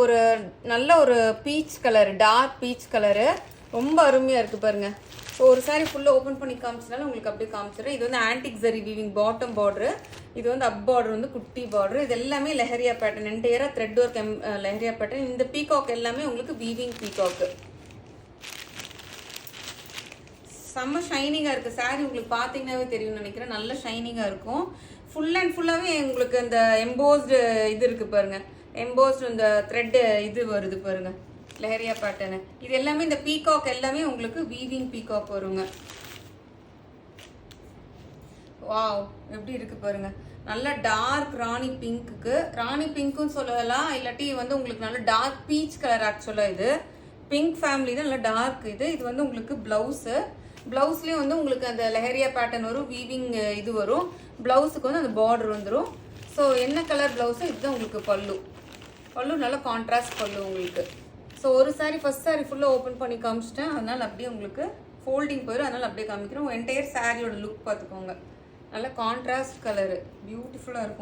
ஒரு நல்ல ஒரு peach colour, dark peach colour, ரொம்ப அருமையாக இருக்குது பாருங்கள். ஸோ ஒரு சாரி ஃபுல்லாக ஓப்பன் பண்ணி காமிச்சனால உங்களுக்கு அப்படியே காமிச்சிடுறேன். இது வந்து antique zari weaving bottom border, இது வந்து அப் பார்டர் வந்து குட்டி பார்டரு. இது எல்லாமே லெஹரியா பேட்டர்ன், என்டையராக த்ரெட் ஒர்க் லெஹரியா பேட்டர்ன். இந்த பீகாக் எல்லாமே உங்களுக்கு வீவிங் பீகாக்கு. செம்ம ஷைனிங்காக இருக்குது சாரி, உங்களுக்கு பார்த்தீங்கன்னாவே தெரியும்னு நினைக்கிறேன். நல்ல ஷைனிங்காக இருக்கும். ஃபுல் அண்ட் ஃபுல்லாகவே உங்களுக்கு இந்த எம்போஸ்டு இது இருக்குது பாருங்கள், எம்போஸ்டு இந்த த்ரெட்டு இது வருது பாருங்கள், லெஹரியா பேட்டர்னு. இது எல்லாமே இந்த பீகாக் எல்லாமே உங்களுக்கு வீவிங் பீகாக் வருங்க. வாவ், எப்படி இருக்கு பாருங்க. நல்ல டார்க் ராணி பிங்க்குக்கு, ராணி பிங்க்குன்னு சொல்லலாம், இல்லாட்டி வந்து உங்களுக்கு நல்ல டார்க் பீச் கலர். ஆக்சுவலாக இது பிங்க் ஃபேமிலி தான், நல்ல டார்க் இது. இது வந்து உங்களுக்கு ப்ளவுஸு, ப்ளவுஸ்லேயும் வந்து உங்களுக்கு அந்த லெஹரியா பேட்டர்ன் வரும், வீவிங் இது வரும். ப்ளவுஸுக்கு வந்து அந்த பார்டர் வந்துடும். ஸோ என்ன கலர் ப்ளவுஸோ இதுதான் உங்களுக்கு பல்லு. பல்லு நல்ல கான்ட்ராஸ்ட் பல்லு உங்களுக்கு. ஸோ ஒரு சாரி ஃபர்ஸ்ட் சாரி ஃபுல்லாக ஓப்பன் பண்ணி காமிச்சிட்டேன், அதனால் அப்படியே உங்களுக்கு ஃபோல்டிங் போயிடும், அதனால் அப்படியே காமிக்கிறோம். என்டையர் சாரியோட லுக் பார்த்துக்கோங்க. நல்ல கான்ட்ராஸ்ட் கலரு, பியூட்டிஃபுல்லாக இருக்கும்.